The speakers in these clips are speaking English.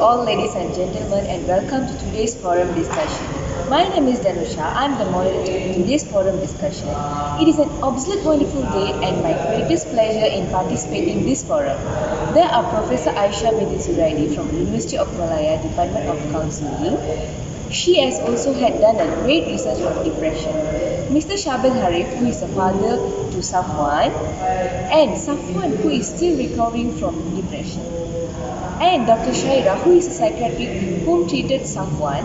all, ladies and gentlemen, and welcome to today's forum discussion. My name is Danusha. I'm the moderator in today's forum discussion. It is an absolute wonderful day and my greatest pleasure in participating in this forum. There are Professor Aisha Binti Zuraidi from University of Malaya, Department of Counseling. She has also had done a great research on depression. Mr. Shabil Harif, who is a father to Safwan, and Safwan, who is still recovering from depression, and Dr. Shaira, who is a psychiatrist whom treated Safwan.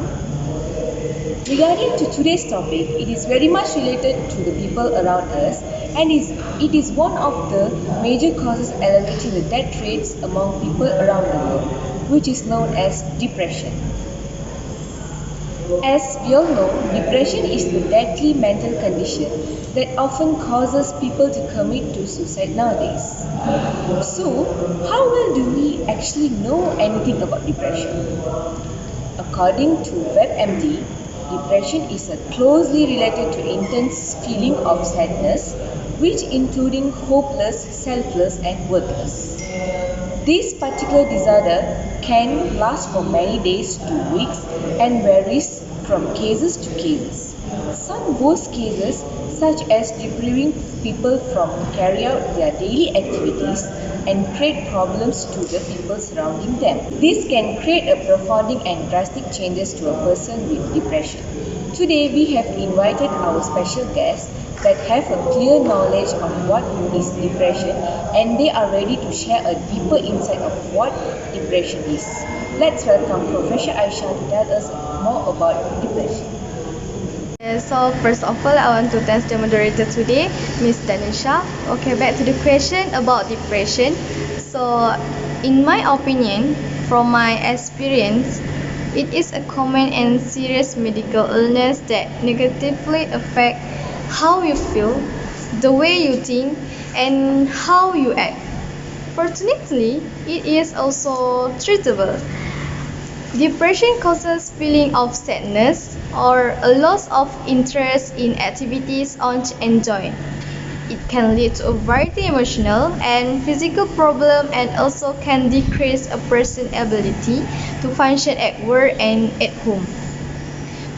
Regarding to today's topic, it is very much related to the people around us, and it is one of the major causes elevating the death rates among people around the world, which is known as depression. As we all know, depression is the deadly mental condition that often causes people to commit to suicide nowadays. So, how well do we actually know anything about depression? According to WebMD, depression is closely related to intense feeling of sadness, which including hopeless, selfless, and worthless. This particular disorder can last for many days to weeks and varies from cases to cases. Some worse cases, such as depriving people from carry out their daily activities and create problems to the people surrounding them. This can create a profound and drastic changes to a person with depression. Today we have invited our special guests that have a clear knowledge on what is depression, and they are ready to share a deeper insight of what depression is. Let's welcome Professor Aisha to tell us more about depression. So first of all, I want to thank the moderator today, Miss Danusha. Okay, back to the question about depression. So, in my opinion, from my experience, it is a common and serious medical illness that negatively affects how you feel, the way you think, and how you act. Fortunately, it is also treatable. Depression causes feeling of sadness or a loss of interest in activities one enjoy. It can lead to a variety of emotional and physical problems and also can decrease a person's ability to function at work and at home.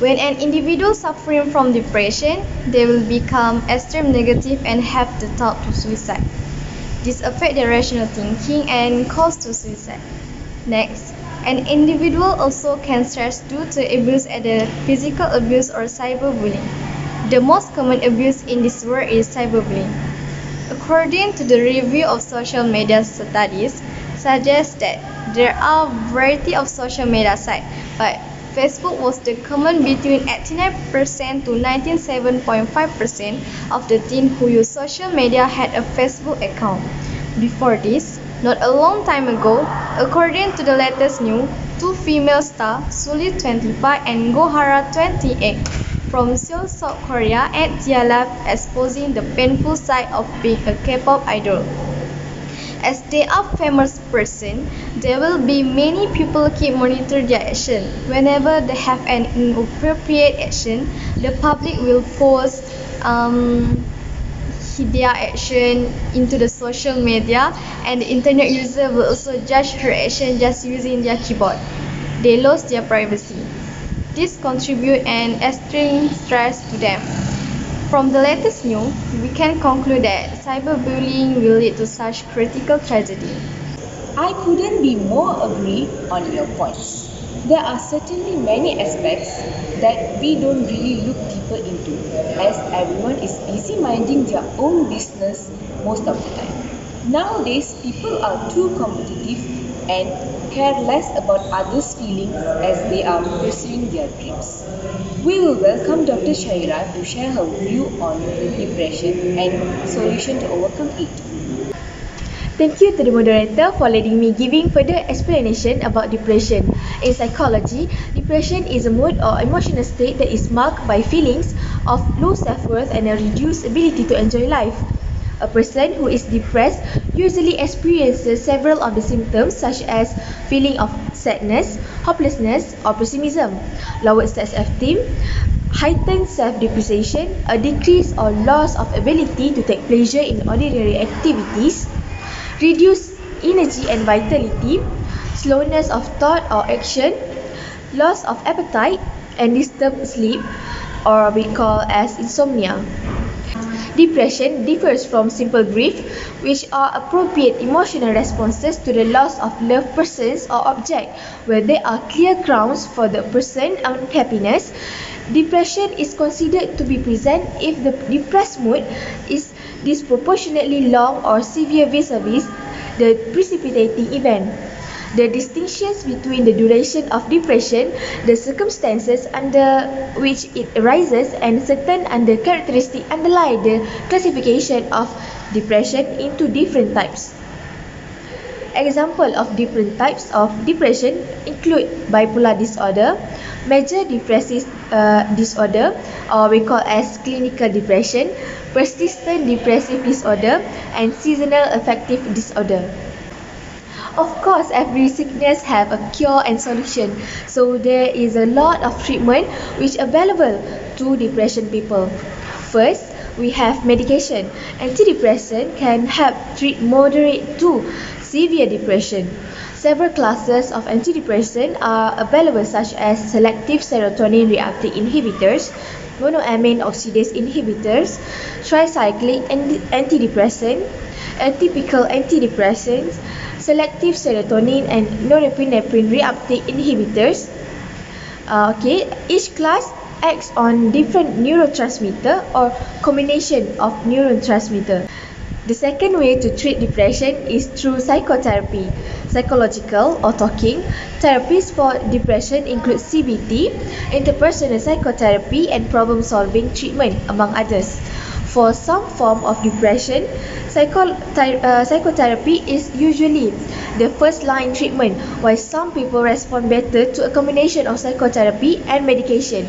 When an individual suffering from depression, they will become extreme negative and have the thought to suicide. This affects their rational thinking and cause to suicide. Next, an individual also can stress due to abuse at the physical abuse or cyberbullying. The most common abuse in this world is cyberbullying. According to the review of social media studies, suggests that there are a variety of social media sites, but Facebook was the common between 89% to 97.5% of the teens who use social media had a Facebook account. Before this, not a long time ago, according to the latest news, two female stars, Sulli 25 and Gohara 28, from Seoul, South Korea, at their life exposing the painful side of being a K-pop idol. As they are famous person, there will be many people keep monitor their action. Whenever they have an inappropriate action, the public will post their action into the social media, and the internet user will also judge her action just using their keyboard. They lose their privacy. This contributes an extreme stress to them. From the latest news, we can conclude that cyberbullying will lead to such critical tragedy. I couldn't be more agree on your points. There are certainly many aspects that we don't really look deeper into, as everyone is busy minding their own business most of the time. Nowadays, people are too competitive and care less about others' feelings as they are pursuing their dreams. We will welcome Dr. Shaira to share her view on depression and solution to overcome it. Thank you to the moderator for letting me giving further explanation about depression. In psychology, depression is a mood or emotional state that is marked by feelings of low self-worth and a reduced ability to enjoy life. A person who is depressed usually experiences several of the symptoms such as feeling of sadness, hopelessness, or pessimism, lowered self-esteem, heightened self-depreciation, a decrease or loss of ability to take pleasure in ordinary activities, reduced energy and vitality, slowness of thought or action, loss of appetite, and disturbed sleep, or we call as insomnia. Depression differs from simple grief, which are appropriate emotional responses to the loss of loved persons or object, where there are clear grounds for the person's unhappiness. Depression is considered to be present if the depressed mood is disproportionately long or severe vis-a-vis the precipitating event. The distinctions between the duration of depression, the circumstances under which it arises, and certain other characteristics underlie the classification of depression into different types. Examples of different types of depression include bipolar disorder, major depressive disorder, or we call as clinical depression, persistent depressive disorder, and seasonal affective disorder. Of course, every sickness have a cure and solution. So there is a lot of treatment which available to depression people. First, we have medication. Antidepressant can help treat moderate to severe depression. Several classes of antidepressant are available such as selective serotonin reuptake inhibitors, monoamine oxidase inhibitors, tricyclic antidepressant, atypical antidepressants, selective serotonin and norepinephrine reuptake inhibitors. Each class acts on different neurotransmitter or combination of neurotransmitter. The second way to treat depression is through psychotherapy. Psychological or talking therapies for depression include CBT, interpersonal psychotherapy, and problem-solving treatment, among others. For some form of depression, psychotherapy is usually the first line treatment, while some people respond better to a combination of psychotherapy and medication.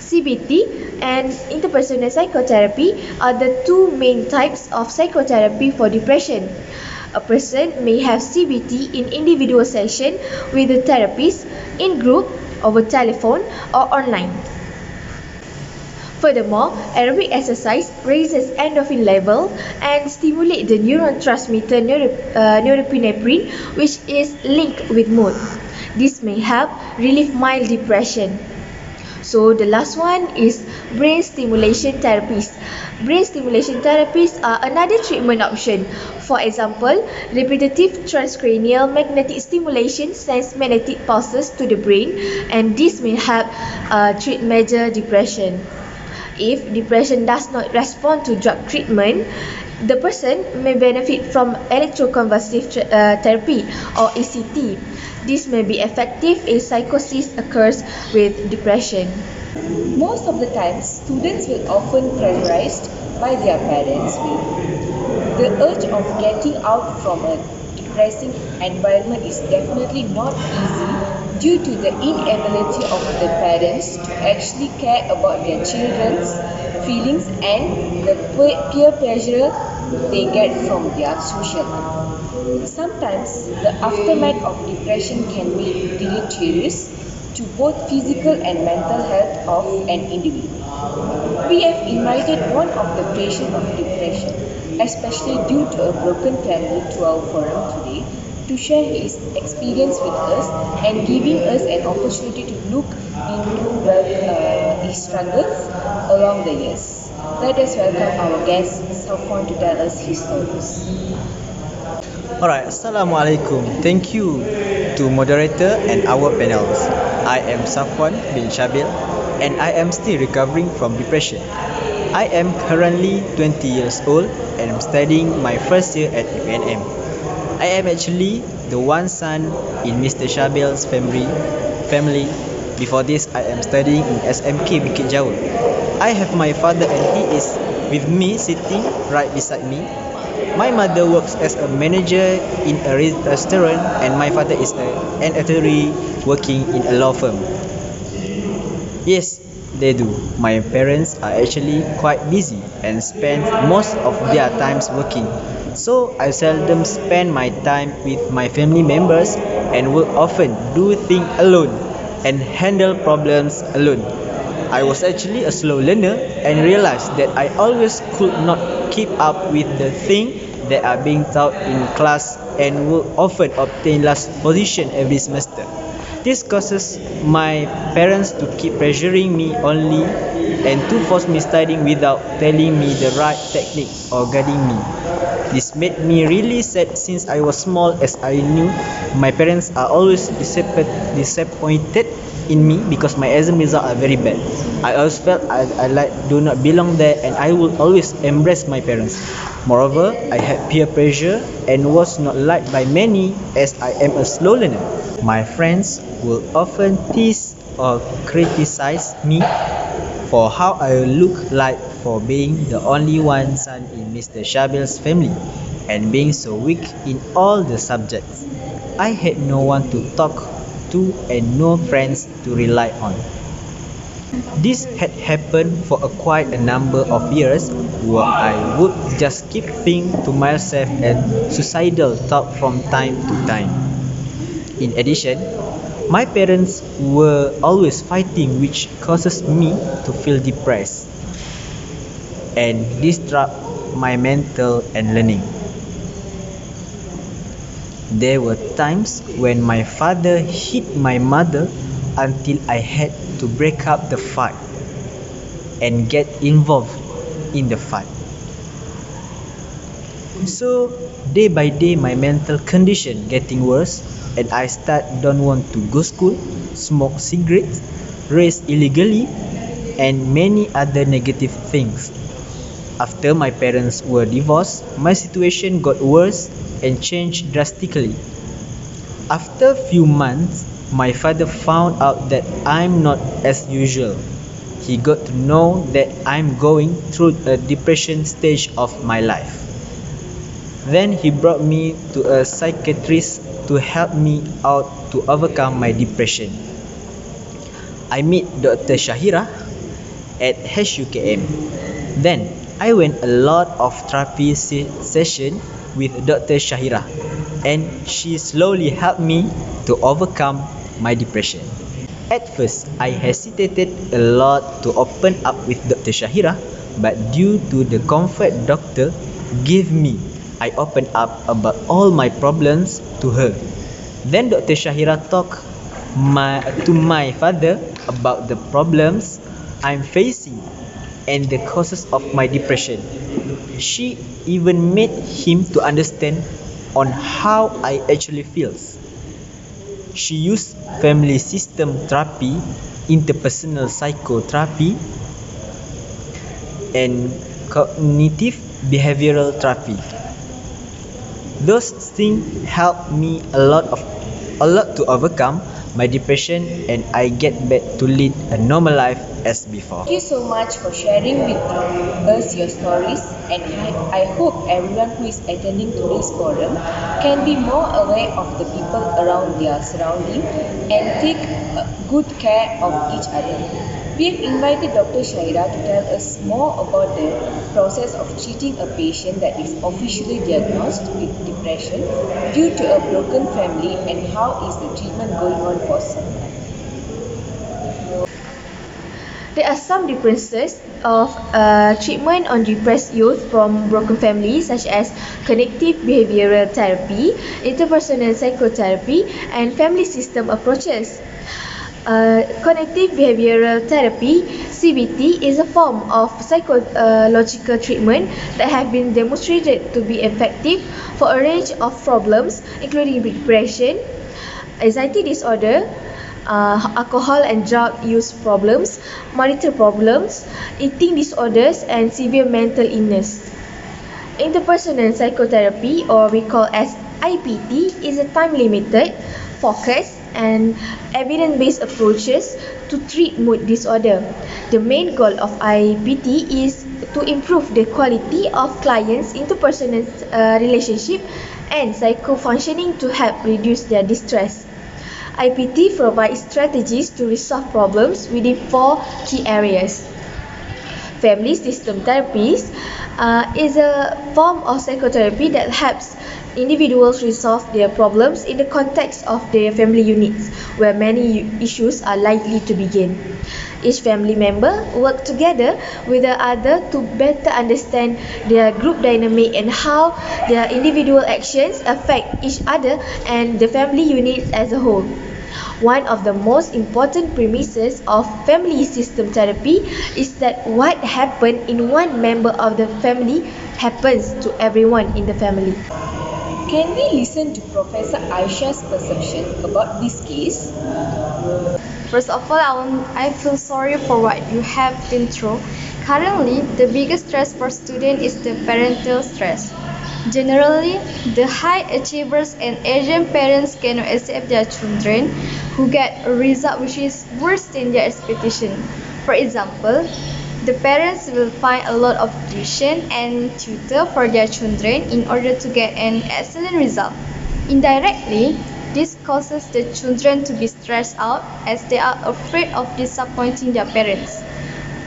CBT and interpersonal psychotherapy are the two main types of psychotherapy for depression. A person may have CBT in individual session with the therapist, in group, over telephone, or online. Furthermore, aerobic exercise raises endorphin level and stimulates the neurotransmitter norepinephrine, which is linked with mood. This may help relieve mild depression. So the last one is brain stimulation therapies. Brain stimulation therapies are another treatment option. For example, repetitive transcranial magnetic stimulation sends magnetic pulses to the brain, and this may help treat major depression. If depression does not respond to drug treatment, the person may benefit from electroconvulsive therapy or ECT. This may be effective if psychosis occurs with depression. Most of the time, students will often pressurized by their parents with the urge of getting out from a depressing environment is definitely not easy due to the inability of the parents to actually care about their children's feelings and the peer pressure they get from their social life. Sometimes the aftermath of depression can be deleterious to both physical and mental health of an individual. We have invited one of the patients of depression, especially due to a broken family, to our forum today to share his experience with us and giving us an opportunity to look into his struggles along the years. Let us welcome our guest, Safwan, to tell us his stories. Alright, Assalamualaikum. Thank you to moderator and our panels. I am Safwan bin Shabil and I am still recovering from depression. I am currently 20 years old and I'm studying my first year at UNM. I am actually the one son in Mr. Shabil's family. Before this, I am studying in SMK Bukit Jawa. I have my father and he is with me sitting right beside me. My mother works as a manager in a restaurant and my father is an attorney working in a law firm. Yes, they do. My parents are actually quite busy and spend most of their times working. So I seldom spend my time with my family members and will often do things alone and handle problems alone. I was actually a slow learner and realized that I always could not keep up with the thing that are being taught in class and will often obtain last position every semester. This causes my parents to keep pressuring me only and to force me studying without telling me the right technique or guiding me. This made me really sad since I was small, as I knew my parents are always disappointed in me because my exam results are very bad. I always felt I like do not belong there, and I would always embrace my parents. Moreover, I had peer pressure and was not liked by many as I am a slow learner. My friends will often tease or criticize me for how I look like for being the only one son in Mr. Shabil's family and being so weak in all the subjects. I had no one to talk to and no friends to rely on. This had happened for quite a number of years, where I would just keep thinking to myself and suicidal thought from time to time. In addition, my parents were always fighting, which causes me to feel depressed and disrupt my mental and learning. There were times when my father hit my mother until I had to break up the fight and get involved in the fight. So day by day my mental condition getting worse, and I don't want to go school, smoke cigarettes, race illegally, and many other negative things. After my parents were divorced, my situation got worse and changed drastically. After a few months, my father found out that I'm not as usual. He got to know that I'm going through a depression stage of my life. Then he brought me to a psychiatrist to help me out to overcome my depression. I met Dr. Shahira at HUKM. Then I went a lot of therapy session with Dr. Shahira, and she slowly helped me to overcome my depression. At first, I hesitated a lot to open up with Dr. Shahira, but due to the comfort doctor gave me, I opened up about all my problems to her. Then Dr. Shahira talked to my father about the problems I'm facing and the causes of my depression. She even made him to understand on how I actually feels. She used family system therapy, interpersonal psychotherapy, and cognitive behavioral therapy. Those things helped me a lot to overcome my depression, and I get back to lead a normal life as before. Thank you so much for sharing with us your stories, and I hope everyone who is attending today's forum can be more aware of the people around their surrounding and take good care of each other. We have invited Dr. Shahira to tell us more about the process of treating a patient that is officially diagnosed with depression due to a broken family, and how is the treatment going on for someone. There are some differences of treatment on depressed youth from broken families, such as cognitive behavioral therapy, interpersonal psychotherapy, and family system approaches. Cognitive behavioral therapy (CBT) is a form of psychological treatment that have been demonstrated to be effective for a range of problems, including depression, anxiety disorder, alcohol and drug use problems, marital problems, eating disorders, and severe mental illness. Interpersonal psychotherapy, or we call as IPT, is a time-limited, focused, and evidence-based approaches to treat mood disorder. The main goal of IPT is to improve the quality of clients' interpersonal relationship and psycho-functioning to help reduce their distress. IPT provides strategies to resolve problems within 4 key areas. Family system therapies is a form of psychotherapy that helps Individuals resolve their problems in the context of their family units, where many issues are likely to begin. Each family member work together with the other to better understand their group dynamic and how their individual actions affect each other and the family unit as a whole. One of the most important premises of family system therapy is that what happens in one member of the family happens to everyone in the family. Can we listen to Professor Aisha's perception about this case? First of all, I feel sorry for what you have been through. Currently, the biggest stress for students is the parental stress. Generally, the high achievers and Asian parents cannot accept their children who get a result which is worse than their expectation. For example, the parents will find a lot of tuition and tutor for their children in order to get an excellent result. Indirectly, this causes the children to be stressed out as they are afraid of disappointing their parents.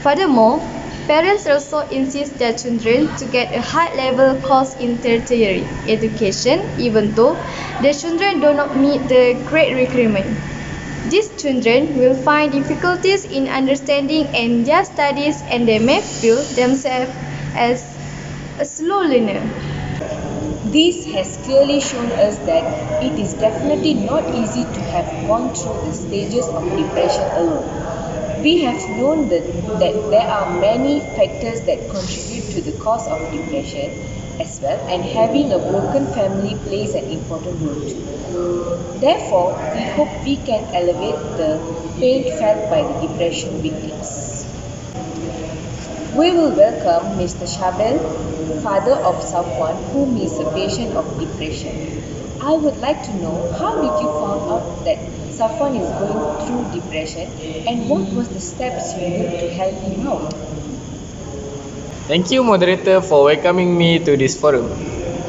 Furthermore, parents also insist their children to get a high-level course in tertiary education even though their children do not meet the grade requirement. These children will find difficulties in understanding and their studies and they may feel themselves as a slow learner. This has clearly shown us that it is definitely not easy to have gone through the stages of depression alone. We have known that there are many factors that contribute to the cause of depression as well, and having a broken family plays an important role too. Therefore, we hope we can elevate the pain felt by the depression victims. We will welcome Mr. Shabil, father of Safwan, whom is a patient of depression. I would like to know, how did you find out that Safwan is going through depression and what was the steps you took to help him out? Thank you, moderator, for welcoming me to this forum.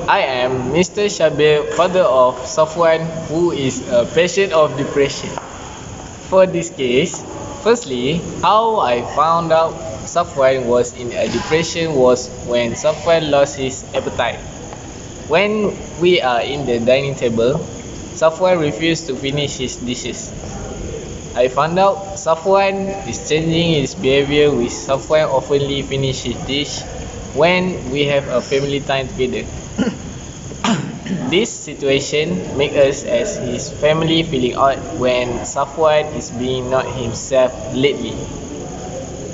I am Mr. Shabil, father of Safwan, who is a patient of depression. For this case, firstly, how I found out Safwan was in a depression was when Safwan lost his appetite. When we are in the dining table, Safwan refused to finish his dishes. I found out Safwan is changing his behavior, with Safwan oftenly finish his dish when we have a family time together. This situation makes us as his family feeling odd when Safwan is being not himself lately.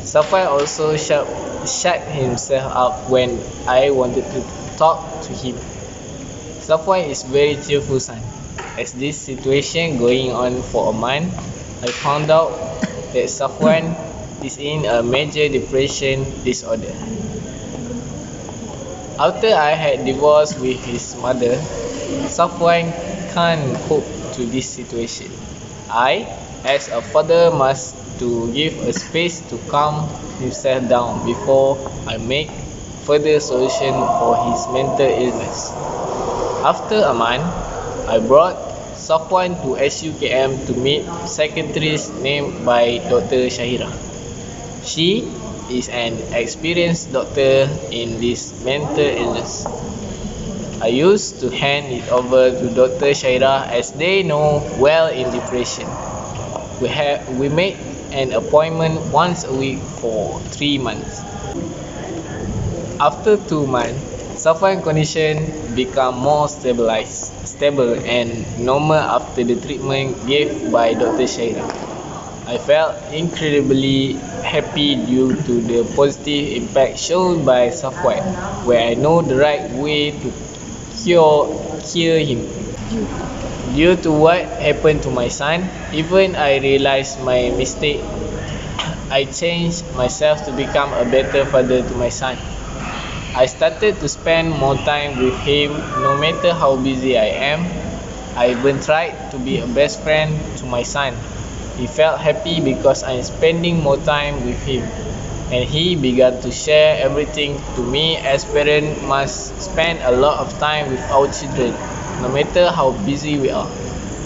Safwan also shut himself up when I wanted to talk to him. Safwan is very cheerful son. As this situation going on for a month, I found out that Safwan is in a major depression disorder. After I had divorced with his mother, Safwan can't cope to this situation. I, as a father, must to give a space to calm himself down before I make further solution for his mental illness. After a month, I brought Safwan to SUKM to meet psychiatrist named by Dr. Shahira. She is an experienced doctor in this mental illness. I used to hand it over to Dr. Shahira as they know well in depression. We made an appointment once a week for 3 months. After 2 months, Safwan's condition became more stable and normal after the treatment given by Dr. Shahira. I felt incredibly happy due to the positive impact shown by Safwan, where I know the right way to cure him. Due to what happened to my son, even I realized my mistake. I changed myself to become a better father to my son. I started to spend more time with him no matter how busy I am. I even tried to be a best friend to my son. He felt happy because I am spending more time with him, and he began to share everything to me, as parents must spend a lot of time with our children, no matter how busy we are.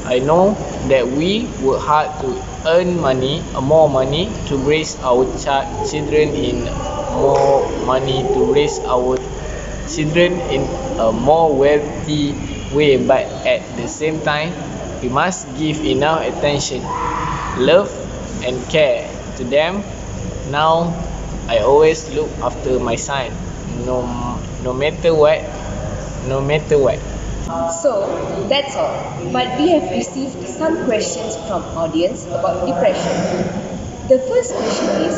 I know that we work hard to earn more money to raise our children in more money to raise our children in a more wealthy way, but at the same time, we must give enough attention, love, and care to them. Now, I always look after my son, no, no matter what, no matter what. So, that's all. But we have received some questions from audience about depression. The first question is,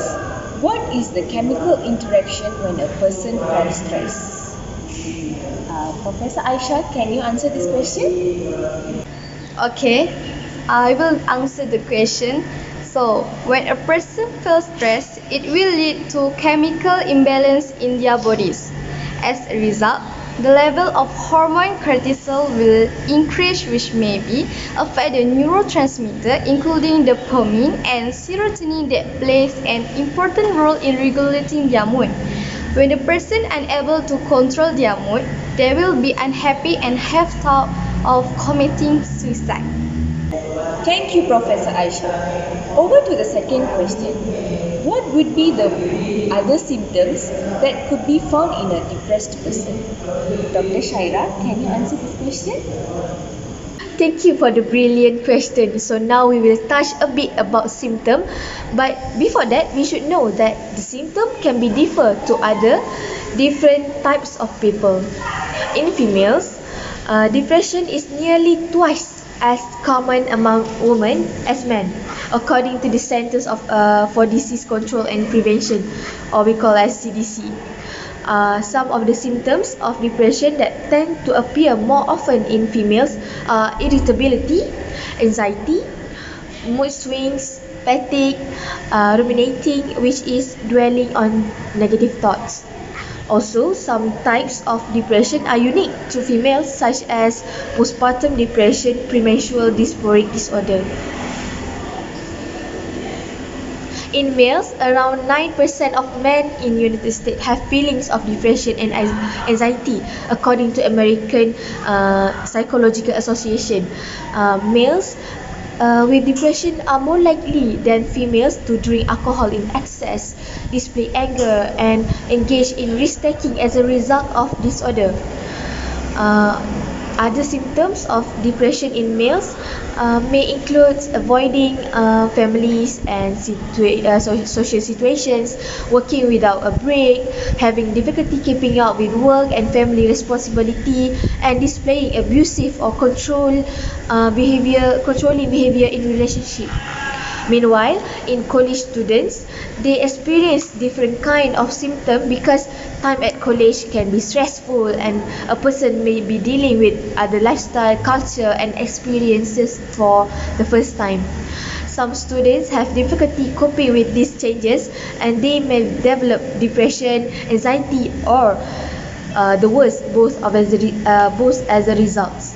what is the chemical interaction when a person feels stress? Professor Aisha, can you answer this question? Okay, I will answer the question. So, when a person feels stress, it will lead to chemical imbalance in their bodies. As a result, the level of hormone cortisol will increase, which may be affect the neurotransmitter including dopamine and serotonin that plays an important role in regulating their mood. When the person unable to control their mood, they will be unhappy and have thought of committing suicide. Thank you, Professor Aisha. Over to the second question. What would be the other symptoms that could be found in a depressed person? Dr. Shaira, can you answer this question? Thank you for the brilliant question. So now we will touch a bit about symptom, but before that we should know that the symptom can be differ to other different types of people. In females, depression is nearly twice as common among women as men, according to the Centers for Disease Control and Prevention, or we call as CDC. Some of the symptoms of depression that tend to appear more often in females are irritability, anxiety, mood swings, fatigue, ruminating, which is dwelling on negative thoughts. Also, some types of depression are unique to females, such as postpartum depression, premenstrual dysphoric disorder. In males, around 9% of men in United States have feelings of depression and anxiety, according to American Psychological Association. Males with depression are more likely than females to drink alcohol in excess, display anger, and engage in risk-taking as a result of disorder. Other symptoms of depression in males may include avoiding families and social situations, working without a break, having difficulty keeping up with work and family responsibility, and displaying abusive or controlling behavior in relationship. Meanwhile, in college students, they experience different kind of symptoms because time at college can be stressful and a person may be dealing with other lifestyle, culture and experiences for the first time. Some students have difficulty coping with these changes and they may develop depression, anxiety or the worst, both as a result.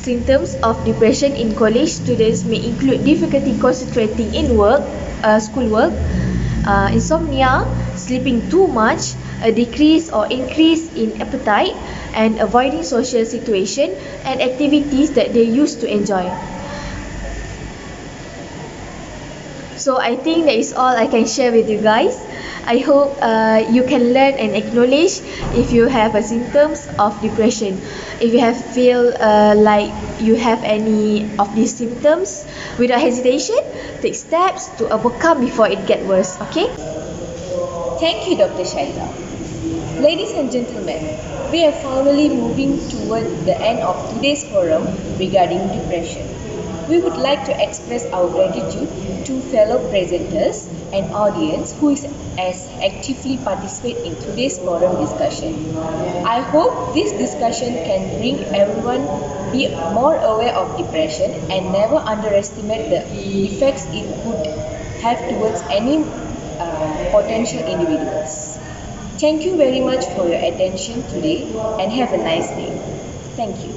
Symptoms of depression in college students may include difficulty concentrating in schoolwork, insomnia, sleeping too much, a decrease or increase in appetite, and avoiding social situations and activities that they used to enjoy. So I think that is all I can share with you guys. I hope you can learn and acknowledge if you have a symptoms of depression. If you feel like you have any of these symptoms, without hesitation, take steps to overcome before it gets worse. Okay? Thank you, Dr. Shaila. Ladies and gentlemen, we are finally moving toward the end of today's forum regarding depression. We would like to express our gratitude to fellow presenters and audience who is as actively participate in today's forum discussion. I hope this discussion can bring everyone be more aware of depression and never underestimate the effects it would have towards any potential individuals. Thank you very much for your attention today and have a nice day. Thank you.